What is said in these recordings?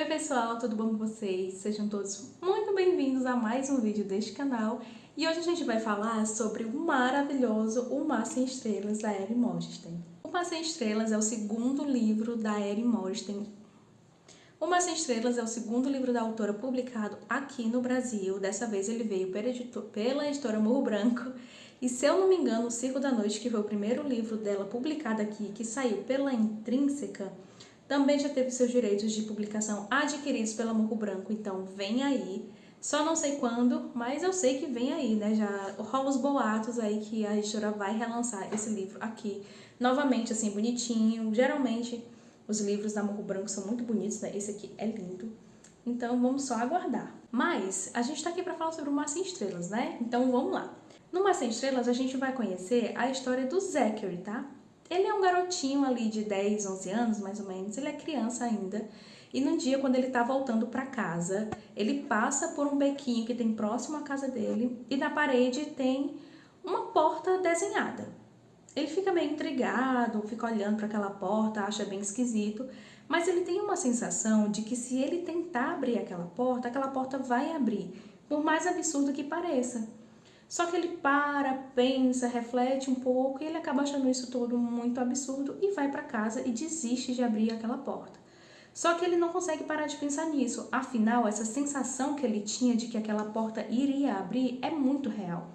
Oi pessoal, tudo bom com vocês? Sejam todos muito bem-vindos a mais um vídeo deste canal. E hoje a gente vai falar sobre o maravilhoso O Mar Sem Estrelas, da Erin Morgenstern. O Mar Sem Estrelas é o segundo livro da Erin Morgenstern. O Mar Sem Estrelas é o segundo livro da autora publicado aqui no Brasil. Dessa vez ele veio pela editora Morro Branco. E se eu não me engano, O Circo da Noite, que foi o primeiro livro dela publicado aqui, que saiu pela Intrínseca, também já teve seus direitos de publicação adquiridos pela Morro Branco. Então vem aí. Só não sei quando, mas eu sei que vem aí, né? Já rola os boatos aí que a editora vai relançar esse livro aqui novamente, assim, bonitinho. Geralmente os livros da Morro Branco são muito bonitos, né? Esse aqui é lindo. Então vamos só aguardar. Mas a gente tá aqui para falar sobre o Mar Sem Estrelas, né? Então vamos lá. No Mar Sem Estrelas a gente vai conhecer a história do Zachary, tá? Ele é um garotinho ali de 10, 11 anos, mais ou menos. Ele é criança ainda. E num dia, quando ele tá voltando para casa, ele passa por um bequinho que tem próximo à casa dele. E na parede tem uma porta desenhada. Ele fica meio intrigado, fica olhando para aquela porta, acha bem esquisito, mas ele tem uma sensação de que se ele tentar abrir aquela porta vai abrir, por mais absurdo que pareça. Só que ele para, pensa, reflete um pouco e ele acaba achando isso tudo muito absurdo e vai para casa e desiste de abrir aquela porta. Só que ele não consegue parar de pensar nisso, afinal, essa sensação que ele tinha de que aquela porta iria abrir é muito real.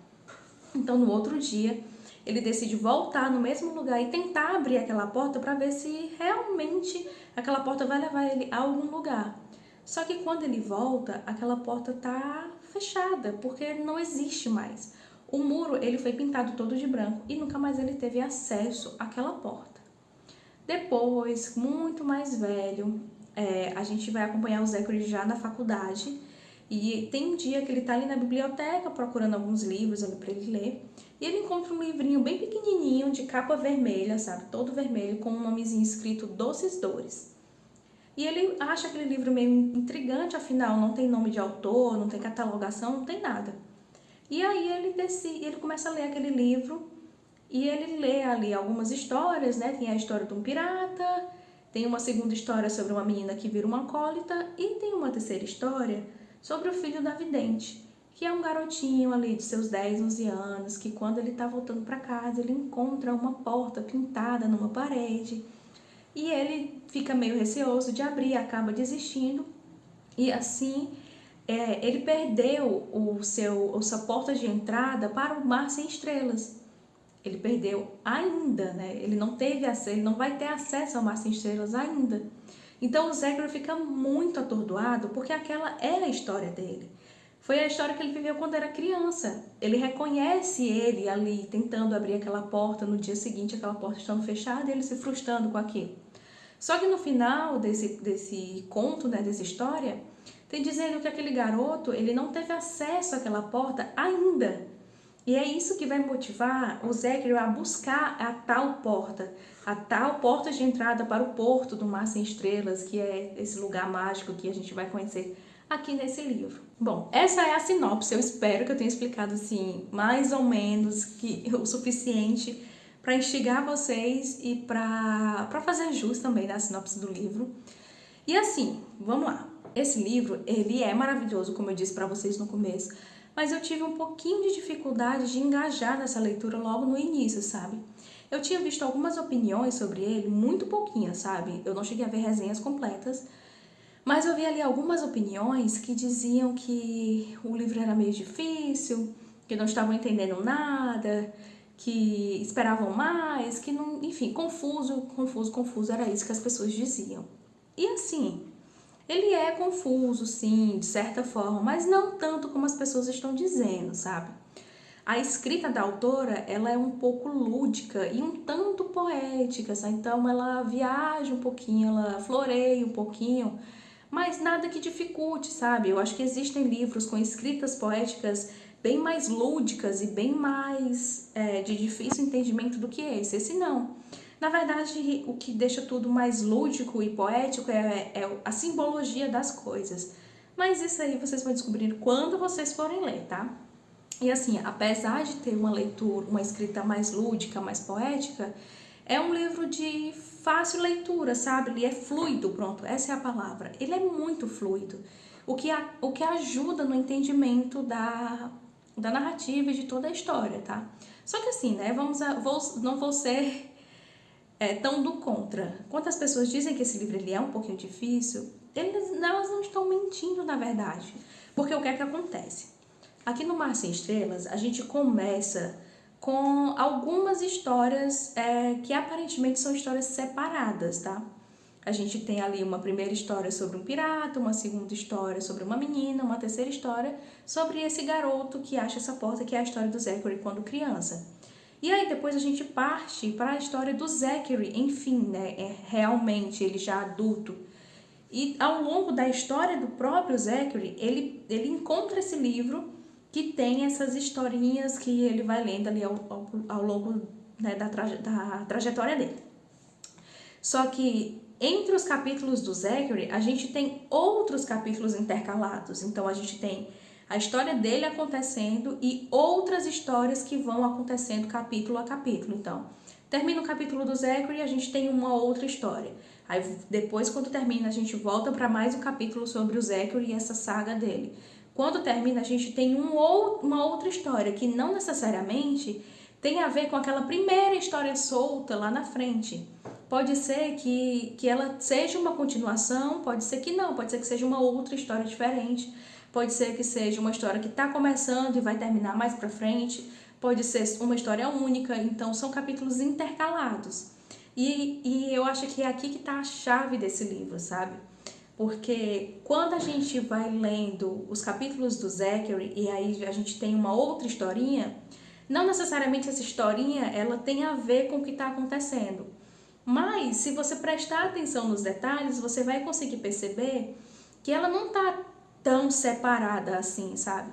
Então, no outro dia, ele decide voltar no mesmo lugar e tentar abrir aquela porta para ver se realmente aquela porta vai levar ele a algum lugar. Só que quando ele volta, aquela porta tá fechada, porque não existe mais. O muro ele foi pintado todo de branco e nunca mais ele teve acesso àquela porta. Depois, muito mais velho, a gente vai acompanhar o Zachary já na faculdade. E tem um dia que ele tá ali na biblioteca procurando alguns livros ali para ele ler. E ele encontra um livrinho bem pequenininho, de capa vermelha, sabe? Todo vermelho, com um nomezinho escrito Doces Dores. E ele acha aquele livro meio intrigante, afinal não tem nome de autor, não tem catalogação, não tem nada. E aí ele começa a ler aquele livro e ele lê ali algumas histórias, né? Tem a história de um pirata, tem uma segunda história sobre uma menina que vira uma acólita e tem uma terceira história sobre o filho da vidente, que é um garotinho ali de seus 10, 11 anos, que quando ele está voltando para casa, ele encontra uma porta pintada numa parede e ele fica meio receoso de abrir, acaba desistindo e assim ele perdeu sua porta de entrada para o Mar Sem Estrelas. Ele perdeu ainda, né? Ele não teve acesso, ele não vai ter acesso ao Mar Sem Estrelas ainda. Então o Zachary fica muito atordoado porque aquela é a história dele. Foi a história que ele viveu quando era criança. Ele reconhece ele ali tentando abrir aquela porta, no dia seguinte aquela porta estando fechada e ele se frustrando com aquilo. Só que no final desse conto, né, dessa história, tem dizendo que aquele garoto ele não teve acesso àquela porta ainda. E é isso que vai motivar o Zachary a buscar a tal porta de entrada para o porto do Mar Sem Estrelas, que é esse lugar mágico que a gente vai conhecer aqui nesse livro. Bom, essa é a sinopse. Eu espero que eu tenha explicado assim, mais ou menos o suficiente para instigar vocês e para fazer jus também da sinopse do livro. E assim, vamos lá. Esse livro, ele é maravilhoso, como eu disse para vocês no começo, mas eu tive um pouquinho de dificuldade de engajar nessa leitura logo no início, sabe? Eu tinha visto algumas opiniões sobre ele, muito pouquinhas, sabe? Eu não cheguei a ver resenhas completas, mas eu vi ali algumas opiniões que diziam que o livro era meio difícil, que não estavam entendendo nada, que esperavam mais, que não, enfim, confuso, era isso que as pessoas diziam. E assim, ele é confuso, sim, de certa forma, mas não tanto como as pessoas estão dizendo, sabe? A escrita da autora, ela é um pouco lúdica e um tanto poética, sabe? Então ela viaja um pouquinho, ela floreia um pouquinho, mas nada que dificulte, sabe? Eu acho que existem livros com escritas poéticas bem mais lúdicas e bem mais de difícil entendimento do que esse. Esse não. Na verdade, o que deixa tudo mais lúdico e poético é a simbologia das coisas. Mas isso aí vocês vão descobrir quando vocês forem ler, tá? E assim, apesar de ter uma leitura, uma escrita mais lúdica, mais poética, É um livro de fácil leitura, sabe? Ele é fluido, pronto, essa é a palavra. Ele é muito fluido, o que ajuda no entendimento da narrativa e de toda a história, tá? Só que assim, né, não vou ser tão do contra. Quando as pessoas dizem que esse livro ele é um pouquinho difícil, elas não estão mentindo, na verdade. Porque o que é que acontece? Aqui no Mar Sem Estrelas, a gente começa com algumas histórias que aparentemente são histórias separadas, tá? A gente tem ali uma primeira história sobre um pirata, uma segunda história sobre uma menina, uma terceira história sobre esse garoto que acha essa porta, que é a história do Zachary quando criança. E aí depois a gente parte para a história do Zachary, enfim, né? Realmente ele já adulto. E ao longo da história do próprio Zachary, ele encontra esse livro que tem essas historinhas que ele vai lendo ali ao longo, né, da trajetória dele. Só que entre os capítulos do Zachary, a gente tem outros capítulos intercalados. Então a gente tem a história dele acontecendo e outras histórias que vão acontecendo capítulo a capítulo. Então, termina o capítulo do Zachary e a gente tem uma outra história. Aí depois, quando termina, a gente volta para mais um capítulo sobre o Zachary e essa saga dele. Quando termina, a gente tem uma outra história que não necessariamente tem a ver com aquela primeira história solta lá na frente. Pode ser que ela seja uma continuação, pode ser que não, pode ser que seja uma outra história diferente, pode ser que seja uma história que está começando e vai terminar mais pra frente, pode ser uma história única, então são capítulos intercalados. E eu acho que é aqui que está a chave desse livro, sabe? Porque quando a gente vai lendo os capítulos do Zachary e aí a gente tem uma outra historinha, não necessariamente essa historinha ela tem a ver com o que está acontecendo. Mas se você prestar atenção nos detalhes, você vai conseguir perceber que ela não está tão separada assim, sabe?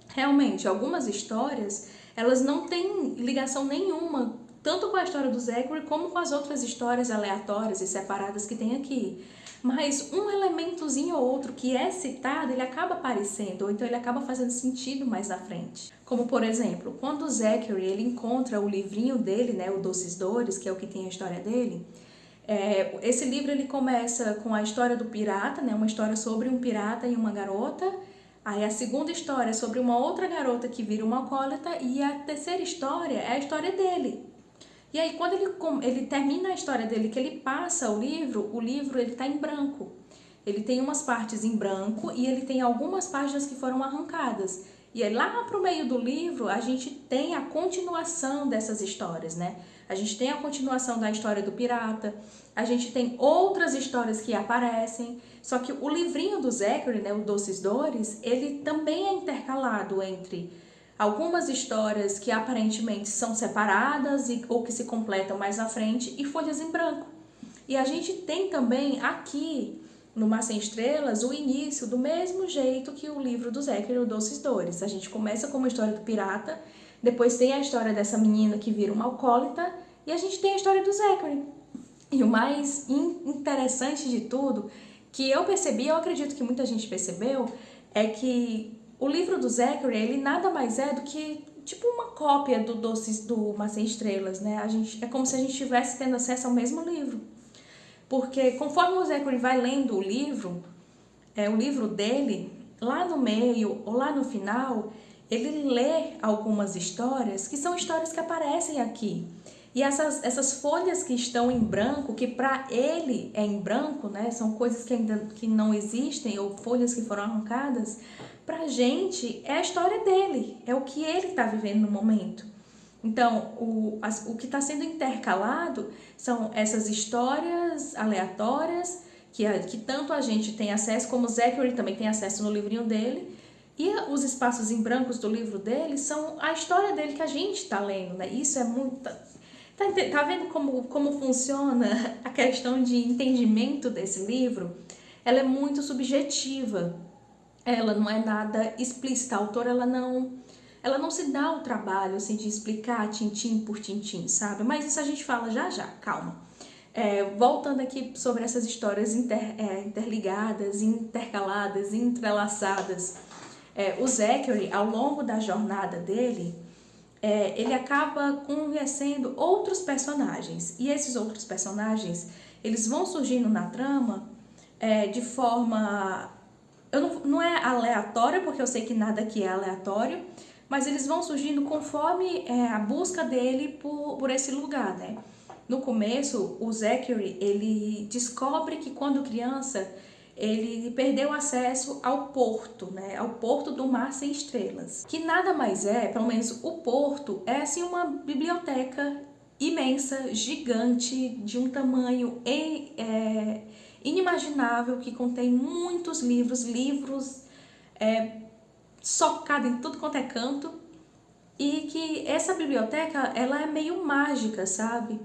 Realmente, algumas histórias, elas não têm ligação nenhuma, tanto com a história do Zachary como com as outras histórias aleatórias e separadas que tem aqui. Mas um elementozinho ou outro que é citado, ele acaba aparecendo, ou então ele acaba fazendo sentido mais na frente. Como, por exemplo, quando o Zachary ele encontra o livrinho dele, né, o Doces Dores, que é o que tem a história dele, esse livro ele começa com a história do pirata, né, uma história sobre um pirata e uma garota. Aí a segunda história é sobre uma outra garota que vira uma alcoólatra e a terceira história é a história dele. E aí quando ele termina a história dele, que ele passa o livro ele está em branco. Ele tem umas partes em branco e ele tem algumas páginas que foram arrancadas. E aí lá pro meio do livro a gente tem a continuação dessas histórias, né? A gente tem a continuação da história do pirata, a gente tem outras histórias que aparecem, só que o livrinho do Zachary, né, o Doces Dores, ele também é intercalado entre algumas histórias que aparentemente são separadas ou que se completam mais à frente e folhas em branco. E a gente tem também aqui no Mar Sem Estrelas o início do mesmo jeito que o livro do Zachary, o Doces Dores. A gente começa com uma história do pirata, depois tem a história dessa menina que vira uma alcoólatra e a gente tem a história do Zachary. E o mais interessante de tudo, que eu percebi, eu acredito que muita gente percebeu, é que o livro do Zachary, ele nada mais é do que tipo uma cópia do Mar Sem Estrelas, né? É como se a gente estivesse tendo acesso ao mesmo livro. Porque conforme o Zachary vai lendo o livro dele, lá no meio ou lá no final, ele lê algumas histórias que são histórias que aparecem aqui. E essas folhas que estão em branco, que para ele é em branco, né? São coisas que ainda que não existem ou folhas que foram arrancadas, pra gente é a história dele, é o que ele está vivendo no momento. Então, o que está sendo intercalado são essas histórias aleatórias que tanto a gente tem acesso, como o Zachary também tem acesso no livrinho dele, e os espaços em brancos do livro dele são a história dele que a gente está lendo, né? Isso é muito... Tá vendo como funciona a questão de entendimento desse livro? Ela é muito subjetiva. Ela não é nada explícita. A autora, ela não se dá o trabalho assim, de explicar tintim por tintim, sabe? Mas isso a gente fala já já, calma. Voltando aqui sobre essas histórias interligadas, intercaladas, entrelaçadas. O Zachary, ao longo da jornada dele, ele acaba conhecendo outros personagens. E esses outros personagens, eles vão surgindo na trama de forma... não é aleatória, porque eu sei que nada aqui é aleatório, mas eles vão surgindo conforme a busca dele por esse lugar, né? No começo, o Zachary, ele descobre que quando criança, ele perdeu acesso ao porto, né? Ao porto do Mar Sem Estrelas. Que nada mais é, pelo menos o porto, é assim uma biblioteca imensa, gigante, de um tamanho inimaginável, que contém muitos livros socados em tudo quanto é canto. E que essa biblioteca, ela é meio mágica, sabe?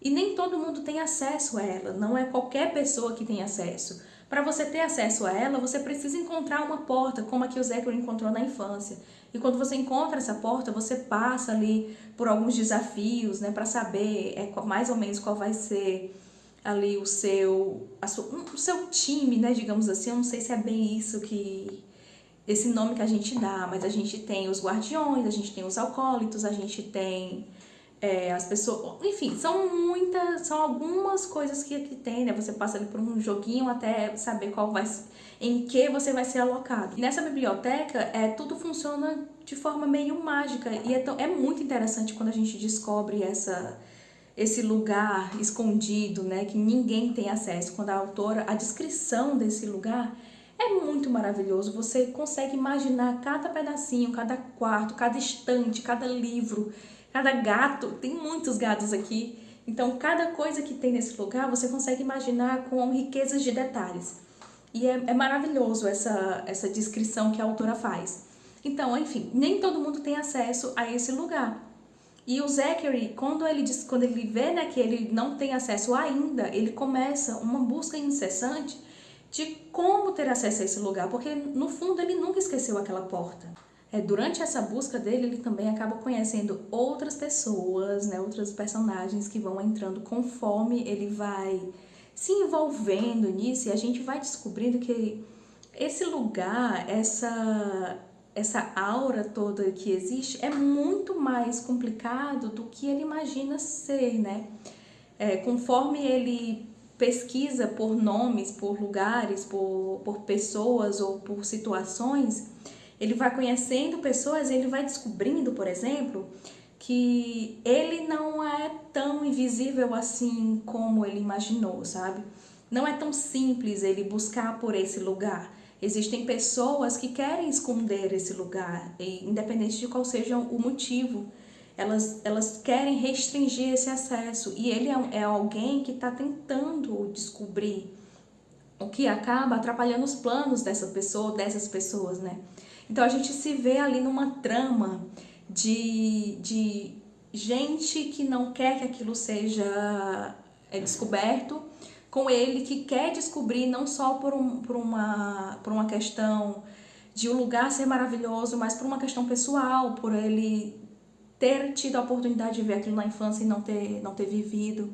E nem todo mundo tem acesso a ela, não é qualquer pessoa que tem acesso. Para você ter acesso a ela, você precisa encontrar uma porta, como a que o Zachary encontrou na infância. E quando você encontra essa porta, você passa ali por alguns desafios, né, para saber mais ou menos qual vai ser ali o seu time, né, digamos assim. Eu não sei se é bem isso esse nome que a gente dá, mas a gente tem os guardiões, a gente tem os alcoólitos, a gente tem as pessoas, enfim, são algumas coisas que aqui tem, né? Você passa ali por um joguinho até saber em que você vai ser alocado. E nessa biblioteca, tudo funciona de forma meio mágica e é muito interessante quando a gente descobre esse lugar escondido, né? Que ninguém tem acesso. Quando a descrição desse lugar é muito maravilhoso, você consegue imaginar cada pedacinho, cada quarto, cada estante, cada livro, cada gato. Tem muitos gatos aqui, então cada coisa que tem nesse lugar você consegue imaginar com riquezas de detalhes. E é maravilhoso essa descrição que a autora faz. Então, enfim, nem todo mundo tem acesso a esse lugar. E o Zachary, quando ele vê, né, que ele não tem acesso ainda, ele começa uma busca incessante de como ter acesso a esse lugar, porque no fundo ele nunca esqueceu aquela porta. Durante essa busca dele, ele também acaba conhecendo outras pessoas, né, outros personagens que vão entrando conforme ele vai se envolvendo nisso, e a gente vai descobrindo que esse lugar, essa aura toda que existe é muito mais complicado do que ele imagina ser, né? Conforme ele pesquisa por nomes, por lugares, por pessoas ou por situações, ele vai conhecendo pessoas e ele vai descobrindo, por exemplo, que ele não é tão invisível assim como ele imaginou, sabe? Não é tão simples ele buscar por esse lugar. Existem pessoas que querem esconder esse lugar, independente de qual seja o motivo. Elas querem restringir esse acesso, e ele é alguém que está tentando descobrir, o que acaba atrapalhando os planos dessas pessoas, né? Então a gente se vê ali numa trama de gente que não quer que aquilo seja descoberto, com ele que quer descobrir não só por uma questão de o lugar ser maravilhoso, mas por uma questão pessoal, por ele ter tido a oportunidade de ver aquilo na infância e não ter vivido.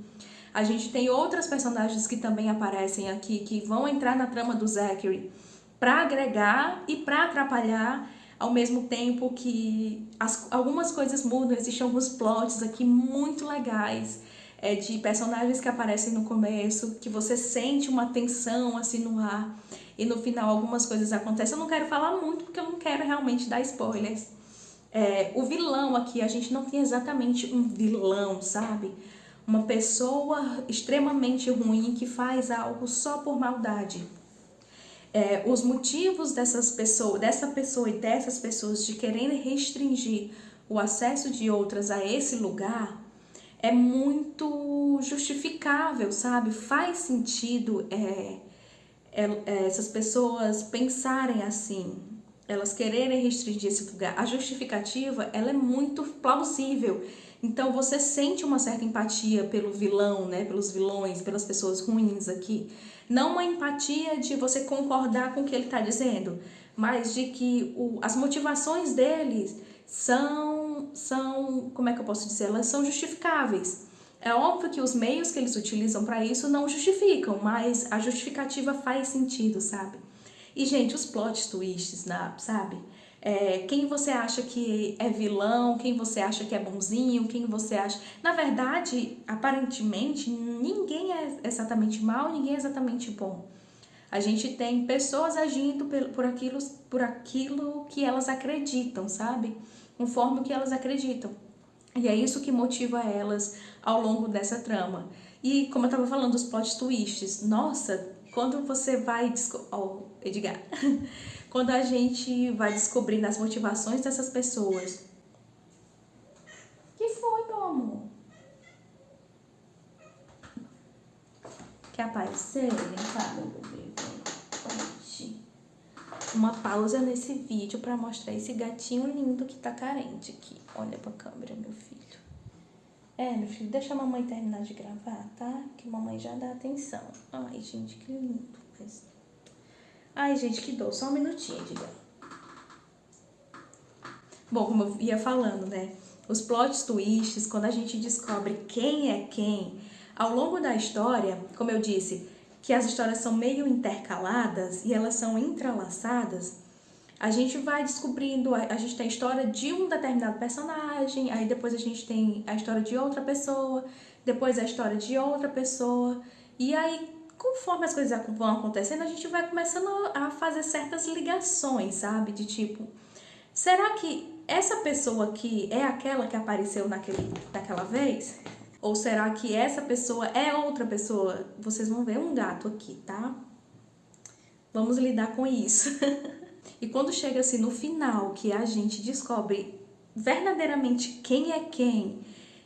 A gente tem outras personagens que também aparecem aqui, que vão entrar na trama do Zachary para agregar e para atrapalhar, ao mesmo tempo que algumas coisas mudam. Existem alguns plots aqui muito legais, de personagens que aparecem no começo, que você sente uma tensão assim no ar, e no final algumas coisas acontecem. Eu não quero falar muito, porque eu não quero realmente dar spoilers. O vilão aqui, a gente não tem exatamente um vilão, sabe? Uma pessoa extremamente ruim que faz algo só por maldade. Os motivos dessa pessoa e dessas pessoas de quererem restringir o acesso de outras a esse lugar é muito justificável, sabe? Faz sentido essas pessoas pensarem assim, elas quererem restringir esse lugar. A justificativa, ela é muito plausível. Então você sente uma certa empatia pelo vilão, né? Pelos vilões, pelas pessoas ruins aqui. Não uma empatia de você concordar com o que ele está dizendo, mas de que as motivações deles são, como é que eu posso dizer? Elas são justificáveis. É óbvio que os meios que eles utilizam para isso não justificam, mas a justificativa faz sentido, sabe? E, gente, os plot twists, sabe? Quem você acha que é vilão, quem você acha que é bonzinho, quem você acha... Na verdade, aparentemente, ninguém é exatamente mal, ninguém é exatamente bom. A gente tem pessoas agindo por aquilo que elas acreditam, sabe? Conforme o que elas acreditam. E é isso que motiva elas ao longo dessa trama. E como eu tava falando dos plot twists, nossa, quando você vai... Edgar... Quando a gente vai descobrindo as motivações dessas pessoas. Que foi, meu amor? Quer aparecer? Vem cá, meu bebê. Uma pausa nesse vídeo para mostrar esse gatinho lindo que tá carente aqui. Olha pra câmera, meu filho. Meu filho, deixa a mamãe terminar de gravar, tá? Que a mamãe já dá atenção. Ai, gente, que lindo. Ai, gente, que dor. Só um minutinho, diga. Bom, como eu ia falando, né? Os plot twists, quando a gente descobre quem é quem, ao longo da história, como eu disse, que as histórias são meio intercaladas e elas são entrelaçadas, a gente vai descobrindo, a gente tem a história de um determinado personagem, aí depois a gente tem a história de outra pessoa, depois a história de outra pessoa, e aí, conforme as coisas vão acontecendo, a gente vai começando a fazer certas ligações, sabe? De tipo, será que essa pessoa aqui é aquela que apareceu naquela vez? Ou será que essa pessoa é outra pessoa? Vocês vão ver um gato aqui, tá? Vamos lidar com isso. E quando chega assim no final, que a gente descobre verdadeiramente quem é quem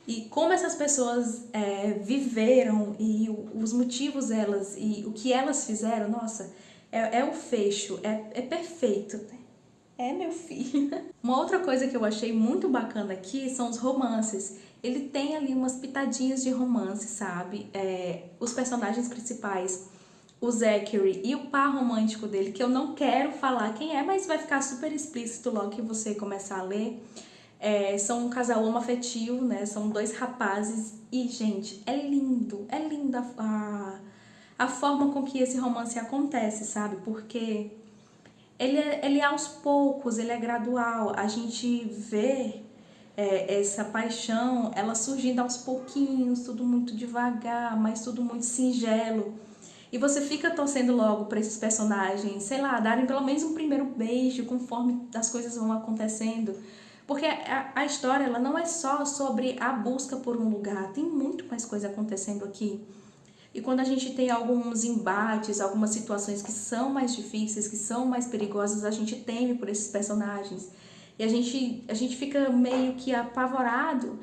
e como essas pessoas viveram e os motivos delas e o que elas fizeram, nossa, é o fecho, é perfeito. Meu filho. Uma outra coisa que eu achei muito bacana aqui são os romances. Ele tem ali umas pitadinhas de romance, sabe? Os personagens principais, o Zachary e o par romântico dele, que eu não quero falar quem é, mas vai ficar super explícito logo que você começar a ler. São um casal homoafetivo, né? São dois rapazes e, gente, é linda a forma com que esse romance acontece, sabe? Porque ele aos poucos, ele é gradual, a gente vê essa paixão, ela surgindo aos pouquinhos, tudo muito devagar, mas tudo muito singelo. E você fica torcendo logo para esses personagens, sei lá, darem pelo menos um primeiro beijo conforme as coisas vão acontecendo. Porque a história, ela não é só sobre a busca por um lugar, tem muito mais coisa acontecendo aqui. E quando a gente tem alguns embates, algumas situações que são mais difíceis, que são mais perigosas, a gente teme por esses personagens. E a gente fica meio que apavorado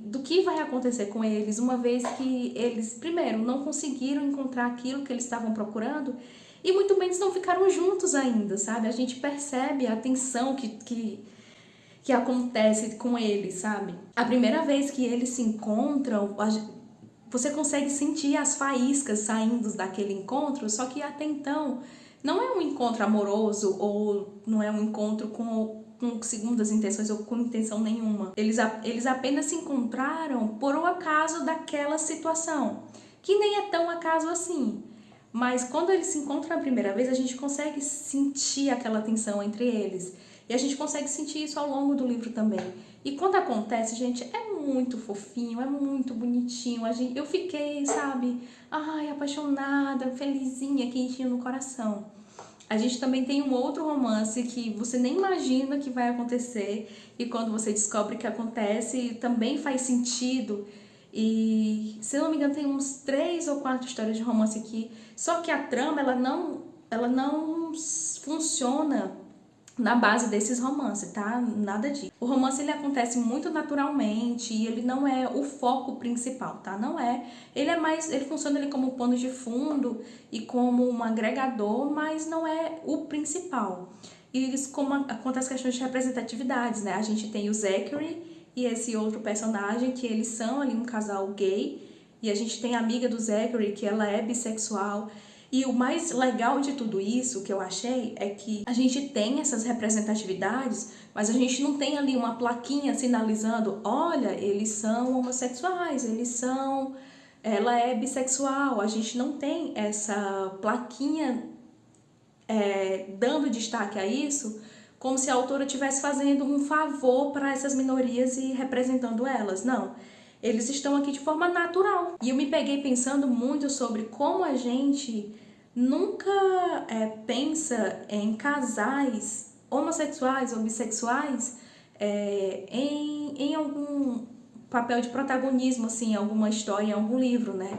do que vai acontecer com eles, uma vez que eles, primeiro, não conseguiram encontrar aquilo que eles estavam procurando e muito menos não ficaram juntos ainda, sabe? A gente percebe a tensão que acontece com eles, sabe? A primeira vez que eles se encontram, você consegue sentir as faíscas saindo daquele encontro, só que até então não é um encontro amoroso ou não é um encontro com segundas intenções ou com intenção nenhuma. Eles apenas se encontraram por um acaso daquela situação, que nem é tão acaso assim. Mas quando eles se encontram na primeira vez, a gente consegue sentir aquela tensão entre eles. E a gente consegue sentir isso ao longo do livro também. E quando acontece, gente, é muito fofinho, é muito bonitinho. Eu fiquei, sabe, apaixonada, felizinha, quentinha no coração. A gente também tem um outro romance que você nem imagina que vai acontecer. E quando você descobre que acontece, também faz sentido. E, se eu não me engano, tem uns 3 ou 4 histórias de romance aqui. Só que a trama, ela não funciona na base desses romances, tá? Nada disso. O romance, ele acontece muito naturalmente e ele não é o foco principal, tá? Não é. Ele funciona ali como pano de fundo e como um agregador, mas não é o principal. E isso quanto às questões de representatividades, né? A gente tem o Zachary e esse outro personagem, que eles são ali um casal gay, e a gente tem a amiga do Zachary, que ela é bissexual. E o mais legal de tudo isso, que eu achei, é que a gente tem essas representatividades, mas a gente não tem ali uma plaquinha sinalizando, olha, eles são homossexuais, ela é bissexual. A gente não tem essa plaquinha dando destaque a isso, como se a autora estivesse fazendo um favor para essas minorias e representando elas. Não, eles estão aqui de forma natural. E eu me peguei pensando muito sobre como a gente nunca pensa em casais homossexuais ou bissexuais em algum papel de protagonismo, assim, em alguma história, em algum livro, né?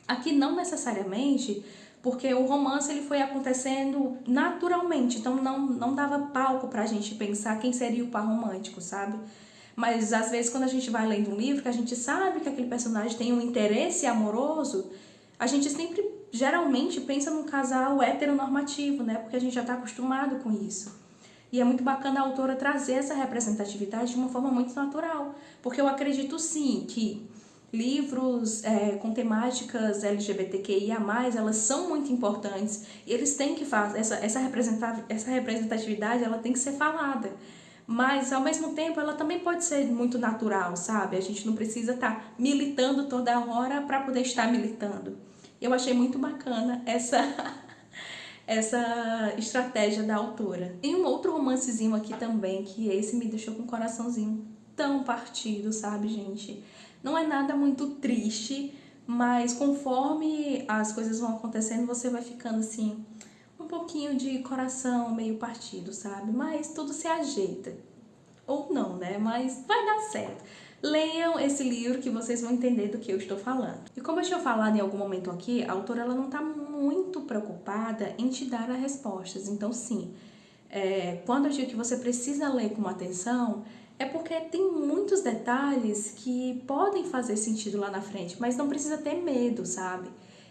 Aqui não necessariamente, porque o romance ele foi acontecendo naturalmente, então não dava palco pra gente pensar quem seria o par romântico, sabe? Mas às vezes quando a gente vai lendo um livro, que a gente sabe que aquele personagem tem um interesse amoroso, a gente sempre, geralmente, pensa num casal heteronormativo, né? Porque a gente já tá acostumado com isso. E é muito bacana a autora trazer essa representatividade de uma forma muito natural, porque eu acredito sim que livros com temáticas LGBTQIA+, elas são muito importantes e eles têm que fazer, essa representatividade ela tem que ser falada. Mas, ao mesmo tempo, ela também pode ser muito natural, sabe? A gente não precisa estar militando toda hora para poder estar militando. Eu achei muito bacana essa estratégia da autora. Tem um outro romancezinho aqui também, que esse me deixou com o coraçãozinho tão partido, sabe, gente? Não é nada muito triste, mas conforme as coisas vão acontecendo, você vai ficando assim, um pouquinho de coração meio partido, sabe? Mas tudo se ajeita. Ou não, né? Mas vai dar certo. Leiam esse livro que vocês vão entender do que eu estou falando. E como eu tinha falado em algum momento aqui, a autora ela não está muito preocupada em te dar as respostas. Então, sim, quando eu digo que você precisa ler com atenção, é porque tem muitos detalhes que podem fazer sentido lá na frente, mas não precisa ter medo, sabe?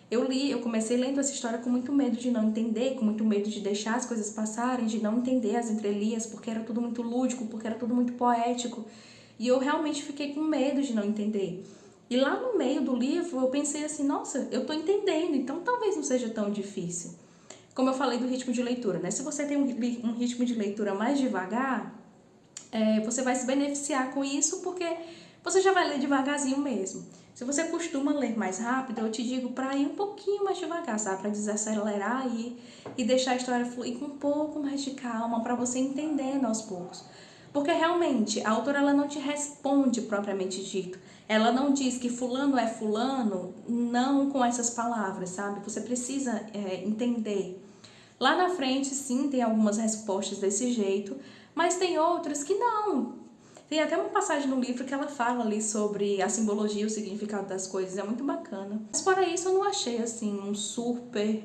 Eu comecei lendo essa história com muito medo de não entender, com muito medo de deixar as coisas passarem, de não entender as entrelinhas, porque era tudo muito lúdico, porque era tudo muito poético. E eu realmente fiquei com medo de não entender. E lá no meio do livro eu pensei assim, nossa, eu tô entendendo, então talvez não seja tão difícil. Como eu falei do ritmo de leitura, né? Se você tem um ritmo de leitura mais devagar, você vai se beneficiar com isso porque você já vai ler devagarzinho mesmo. Se você costuma ler mais rápido, eu te digo para ir um pouquinho mais devagar, sabe? Para desacelerar e deixar a história fluir com um pouco mais de calma, para você entendendo aos poucos. Porque realmente, a autora ela não te responde propriamente dito. Ela não diz que fulano é fulano, não com essas palavras, sabe? Você precisa entender. Lá na frente, sim, tem algumas respostas desse jeito, mas tem outras que não. Tem até uma passagem no livro que ela fala ali sobre a simbologia e o significado das coisas, é muito bacana. Mas fora isso, eu não achei assim um super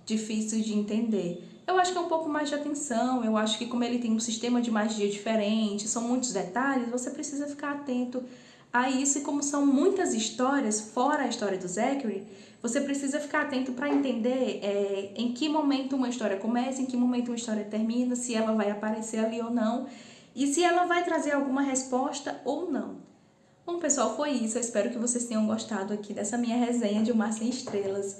difícil de entender. Eu acho que é um pouco mais de atenção, eu acho que como ele tem um sistema de magia diferente, são muitos detalhes, você precisa ficar atento a isso, e como são muitas histórias, fora a história do Zachary, você precisa ficar atento para entender em que momento uma história começa, em que momento uma história termina, se ela vai aparecer ali ou não, e se ela vai trazer alguma resposta ou não. Bom, pessoal, foi isso. Eu espero que vocês tenham gostado aqui dessa minha resenha de O Mar Sem Estrelas.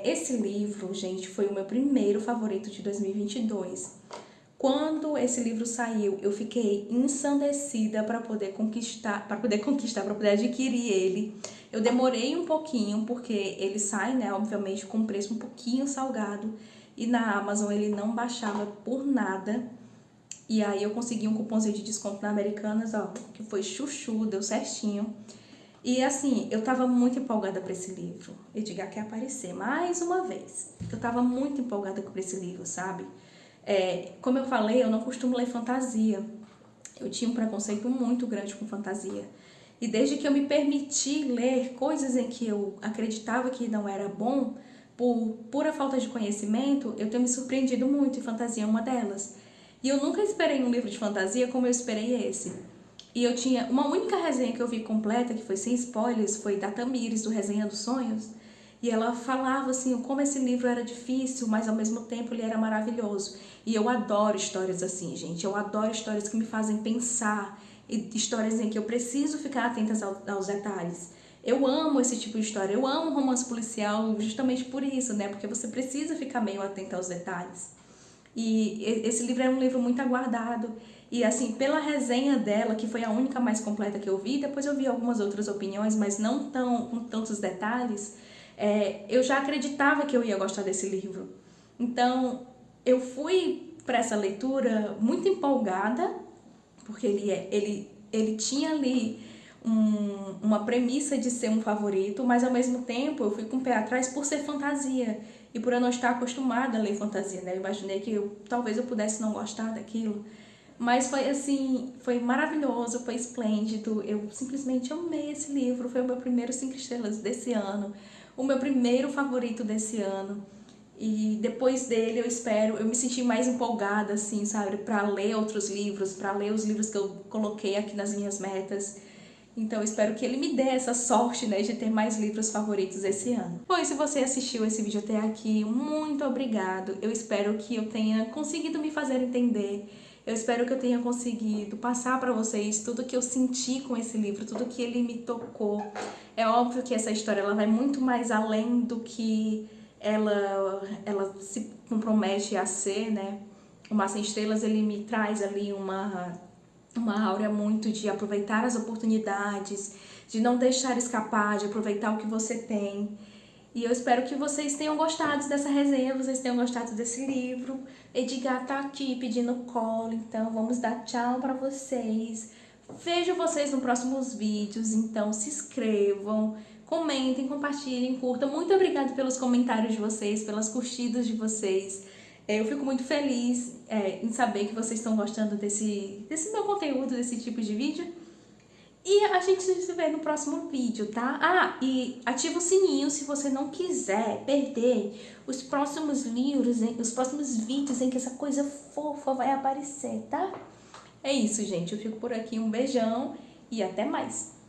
Esse livro, gente, foi o meu primeiro favorito de 2022. Quando esse livro saiu, eu fiquei ensandecida para poder adquirir ele. Eu demorei um pouquinho, porque ele sai, né, obviamente, com um preço um pouquinho salgado. E na Amazon ele não baixava por nada. E aí eu consegui um cupomzinho de desconto na Americanas, ó, que foi chuchu, deu certinho. E assim, eu tava muito empolgada para esse livro. Edgar quer aparecer mais uma vez. Eu tava muito empolgada com esse livro, sabe? Como eu falei, eu não costumo ler fantasia. Eu tinha um preconceito muito grande com fantasia. E desde que eu me permiti ler coisas em que eu acreditava que não era bom, por pura falta de conhecimento, eu tenho me surpreendido muito, e fantasia é uma delas. E eu nunca esperei um livro de fantasia como eu esperei esse. E eu tinha uma única resenha que eu vi completa, que foi sem spoilers, foi da Tamires, do Resenha dos Sonhos. E ela falava assim, como esse livro era difícil, mas ao mesmo tempo ele era maravilhoso. E eu adoro histórias assim, gente. Eu adoro histórias que me fazem pensar, e histórias em que eu preciso ficar atenta aos detalhes. Eu amo esse tipo de história, eu amo romance policial justamente por isso, né? Porque você precisa ficar meio atenta aos detalhes. E esse livro é um livro muito aguardado. E assim, pela resenha dela, que foi a única mais completa que eu vi, depois eu vi algumas outras opiniões, mas não com tantos detalhes, eu já acreditava que eu ia gostar desse livro. Então, eu fui para essa leitura muito empolgada, porque ele tinha ali uma premissa de ser um favorito, mas ao mesmo tempo eu fui com o pé atrás por ser fantasia e por eu não estar acostumada a ler fantasia, né? Eu imaginei que talvez eu pudesse não gostar daquilo, mas foi assim, foi maravilhoso, foi esplêndido, eu simplesmente amei esse livro, foi o meu primeiro 5 estrelas desse ano, o meu primeiro favorito desse ano. E depois dele eu me senti mais empolgada, assim, sabe, para ler outros livros, para ler os livros que eu coloquei aqui nas minhas metas. Então eu espero que ele me dê essa sorte, né, de ter mais livros favoritos esse ano. Bom, e se você assistiu esse vídeo até aqui, muito obrigado. Eu espero que eu tenha conseguido me fazer entender. Eu espero que eu tenha conseguido passar para vocês tudo que eu senti com esse livro, tudo que ele me tocou. É óbvio que essa história ela vai muito mais além do que ela se compromete a ser, né? O Mar Sem Estrelas, ele me traz ali uma áurea muito de aproveitar as oportunidades, de não deixar escapar, de aproveitar o que você tem. E eu espero que vocês tenham gostado dessa resenha, vocês tenham gostado desse livro. Edgar tá aqui pedindo colo, então vamos dar tchau pra vocês. Vejo vocês nos próximos vídeos, então se inscrevam, comentem, compartilhem, curtam. Muito obrigada pelos comentários de vocês, pelas curtidas de vocês. Eu fico muito feliz em saber que vocês estão gostando desse meu conteúdo, desse tipo de vídeo. E a gente se vê no próximo vídeo, tá? Ah, e ativa o sininho se você não quiser perder os próximos livros, os próximos vídeos em que essa coisa fofa vai aparecer, tá? É isso, gente. Eu fico por aqui. Um beijão e até mais!